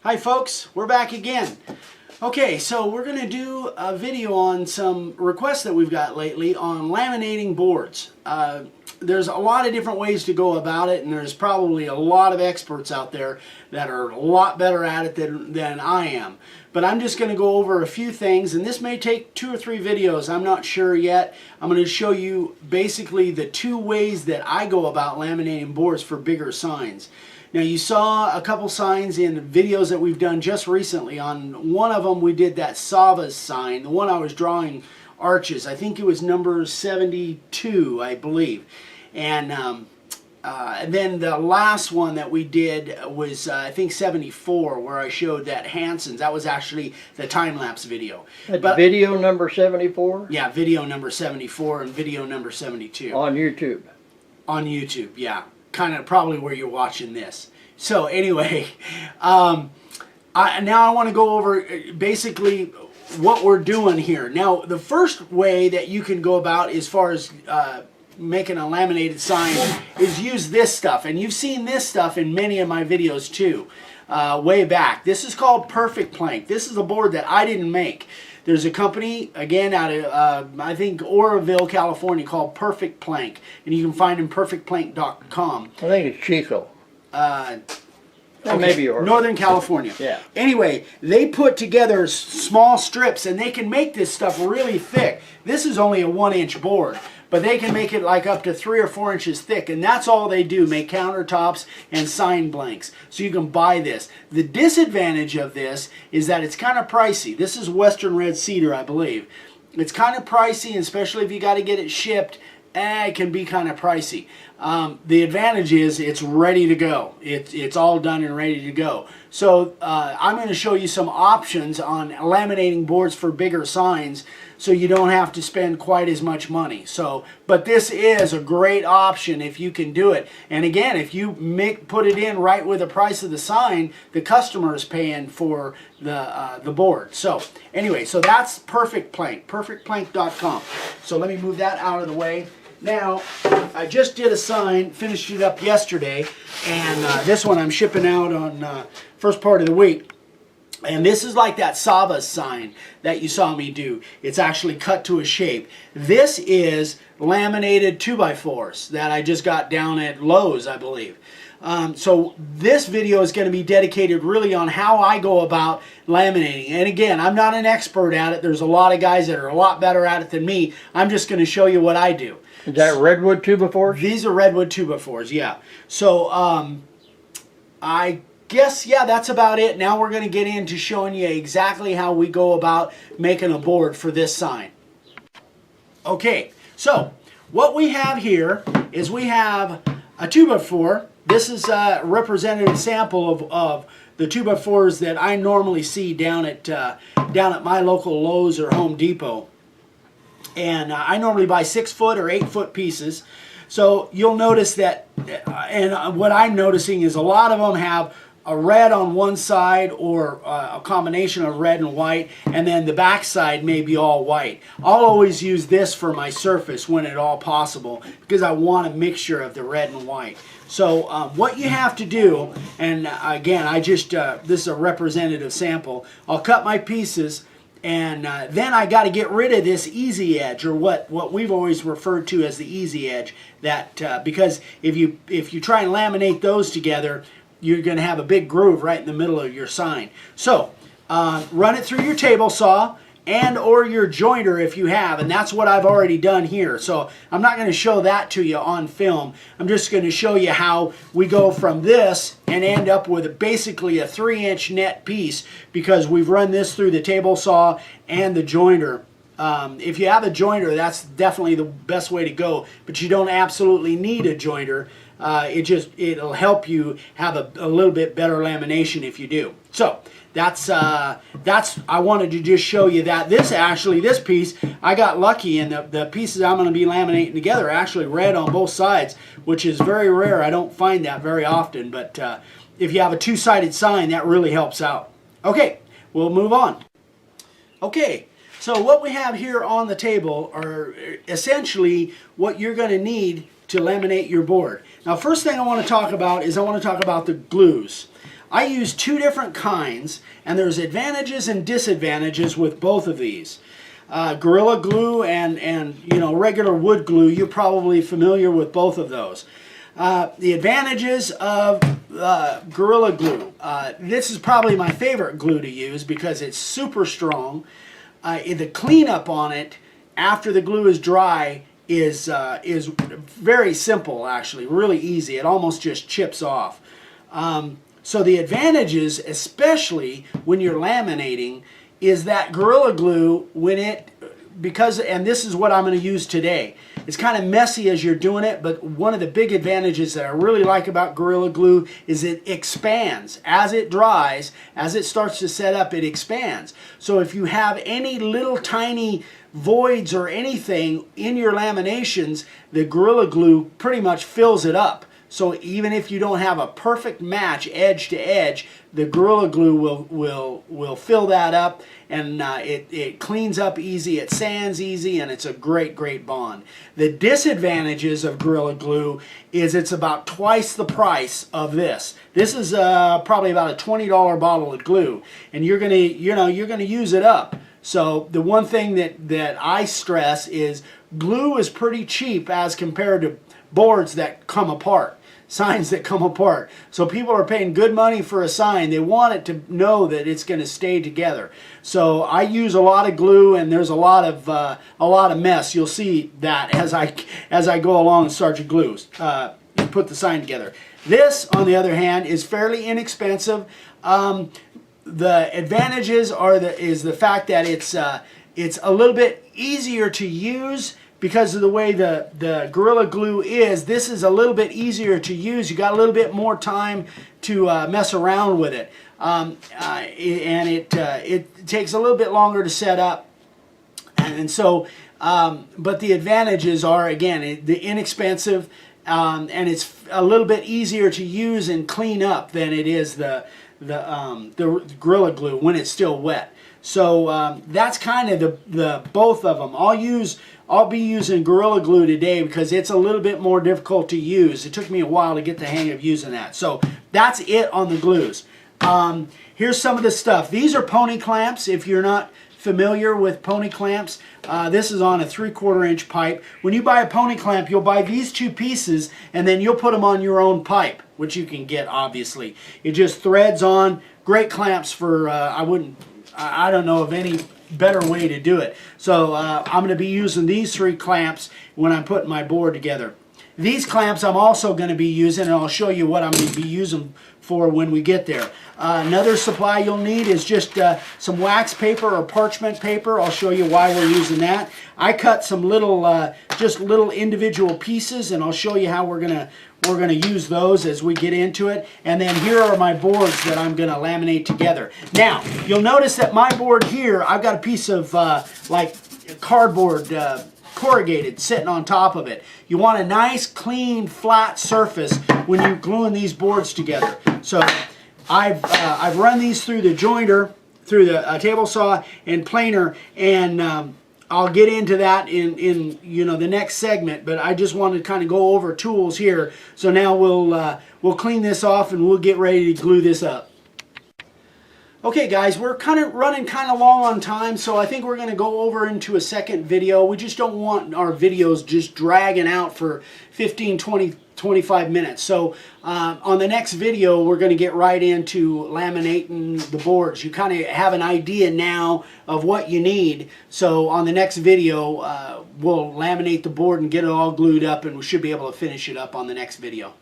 Hi folks, we're back again. Okay, so we're going to do a video on some requests that we've got lately on laminating boards. There's a lot of different ways to go about it, and there's probably a lot of experts out there that are a lot better at it than I am. But I'm just going to go over a few things, and this may take 2 or 3 videos, I'm not sure yet. I'm going to show you basically the 2 ways that I go about laminating boards for bigger signs. Now you saw a couple signs in videos that we've done just recently. On one of them we did that Savas sign, the one I was drawing arches. I think it was number 72, I believe. And then the last one that we did was I think 74, where I showed that Hansen's. That was actually the time-lapse video. But video number 74? Yeah, video number 74 and video number 72. On YouTube? On YouTube, yeah. Kind of probably where you're watching this. So anyway, now I want to go over basically what we're doing here. Now the first way that you can go about as far as making a laminated sign is use this stuff. And you've seen this stuff in many of my videos too, way back. This is called Perfect Plank. This is a board that I didn't make. There's a company, again, out of, I think, Oroville, California, called Perfect Plank. And you can find them perfectplank.com. I think it's Chico. Okay. Maybe Oroville. Northern California. Yeah. Anyway, they put together small strips, and they can make this stuff really thick. This is only a 1-inch board, but they can make it like up to 3 or 4 inches thick, and that's all they do, make countertops and sign blanks. So you can buy this. The disadvantage of this is that it's kind of pricey. This is Western Red Cedar, I believe. It's kind of pricey, especially if you got to get it shipped. It can be kind of pricey. The advantage is it's ready to go. It's all done and ready to go. So I'm going to show you some options on laminating boards for bigger signs, so you don't have to spend quite as much money. But this is a great option if you can do it. And again, if you put it in right with the price of the sign, the customer is paying for the board. So anyway, so that's Perfect Plank, perfectplank.com. So let me move that out of the way. Now, I just did a sign, finished it up yesterday, and this one I'm shipping out on first part of the week. And this is like that Savas sign that you saw me do. It's actually cut to a shape. This is laminated 2x4s that I just got down at Lowe's, I believe. So this video is going to be dedicated really on how I go about laminating. And again, I'm not an expert at it. There's a lot of guys that are a lot better at it than me. I'm just going to show you what I do. Is that redwood 2x4s? These are redwood 2x4s, yeah. So I guess, yeah, that's about it. Now we're going to get into showing you exactly how we go about making a board for this sign. Okay, so what we have here is we have a 2x4. This is a representative sample of the 2x4s that I normally see down at my local Lowe's or Home Depot. And I normally buy 6-foot or 8-foot pieces. So you'll notice that, and what I'm noticing is a lot of them have a red on one side or a combination of red and white, and then the back side may be all white. I'll always use this for my surface when at all possible, because I want a mixture of the red and white. So what you have to do, and again, this is a representative sample. I'll cut my pieces, and then I got to get rid of this easy edge, or what we've always referred to as the easy edge. That because if you try and laminate those together, you're going to have a big groove right in the middle of your sign. So run it through your table saw and or your jointer if you have, and that's what I've already done here. So I'm not going to show that to you on film. I'm just going to show you how we go from this and end up with basically a 3-inch net piece, because we've run this through the table saw and the jointer. If you have a jointer, that's definitely the best way to go, but you don't absolutely need a jointer. It'll help you have a little bit better lamination if you do. So that's I wanted to just show you that this piece, I got lucky, and the pieces I'm going to be laminating together are actually red on both sides, which is very rare. I don't find that very often, but if you have a 2-sided sign, that really helps out. Okay, we'll move on. Okay, so what we have here on the table are essentially what you're going to need to laminate your board. Now, first thing I want to talk about is the glues. I use two different kinds, and there's advantages and disadvantages with both of these. Gorilla Glue and you know, regular wood glue, you're probably familiar with both of those. The advantages of Gorilla Glue. This is probably my favorite glue to use because it's super strong. The cleanup on it after the glue is dry is very simple, actually, really easy. It almost just chips off. So the advantages, especially when you're laminating, is that Gorilla Glue, when it, because, and this is what I'm going to use today. It's kind of messy as you're doing it, but one of the big advantages that I really like about Gorilla Glue is it expands. As it dries, as it starts to set up, it expands. So if you have any little tiny voids or anything in your laminations, the Gorilla Glue pretty much fills it up. So even if you don't have a perfect match edge to edge, the Gorilla Glue will fill that up, and it cleans up easy, it sands easy, and it's a great bond. The disadvantages of Gorilla Glue is it's about twice the price of this. This is probably about a $20 bottle of glue, and you're gonna use it up. So the one thing that I stress is glue is pretty cheap as compared to boards that come apart. Signs that come apart. So people are paying good money for a sign. They want it to know that it's going to stay together. So I use a lot of glue, and there's a lot of mess. You'll see that as I go along and start to glue, put the sign together. This, on the other hand, is fairly inexpensive. The advantages is the fact that it's a little bit easier to use. Because of the way the Gorilla Glue is, this is a little bit easier to use. You got a little bit more time to mess around with it, and it takes a little bit longer to set up. And so, but the advantages are, again, the inexpensive, and it's a little bit easier to use and clean up than it is the Gorilla Glue when it's still wet. So that's kind of the both of them. I'll be using Gorilla Glue today because it's a little bit more difficult to use. It took me a while to get the hang of using that. So that's it on the glues. Here's some of the stuff. These are pony clamps. If you're not familiar with pony clamps, this is on a 3/4 inch pipe. When you buy a pony clamp, you'll buy these two pieces, and then you'll put them on your own pipe, which you can get, obviously. It just threads on. Great clamps for, I don't know of any better way to do it. So I'm going to be using these 3 clamps when I'm putting my board together. These clamps I'm also going to be using, and I'll show you what I'm going to be using for when we get there. Another supply you'll need is just some wax paper or parchment paper. I'll show you why we're using that. I cut some little, just little individual pieces, and I'll show you how we're gonna use those as we get into it. And then here are my boards that I'm gonna laminate together. Now, you'll notice that my board here, I've got a piece of like cardboard corrugated sitting on top of it. You want a nice, clean, flat surface when you're gluing these boards together. So I've run these through the jointer, through the table saw and planer, and I'll get into that in the next segment. But I just wanted to kind of go over tools here. So now we'll clean this off and we'll get ready to glue this up. Okay guys, we're running kind of long on time, so I think we're going to go over into a second video. We just don't want our videos just dragging out for 15, 20, 25 minutes. So on the next video, we're going to get right into laminating the boards. You kind of have an idea now of what you need. So on the next video, we'll laminate the board and get it all glued up, and we should be able to finish it up on the next video.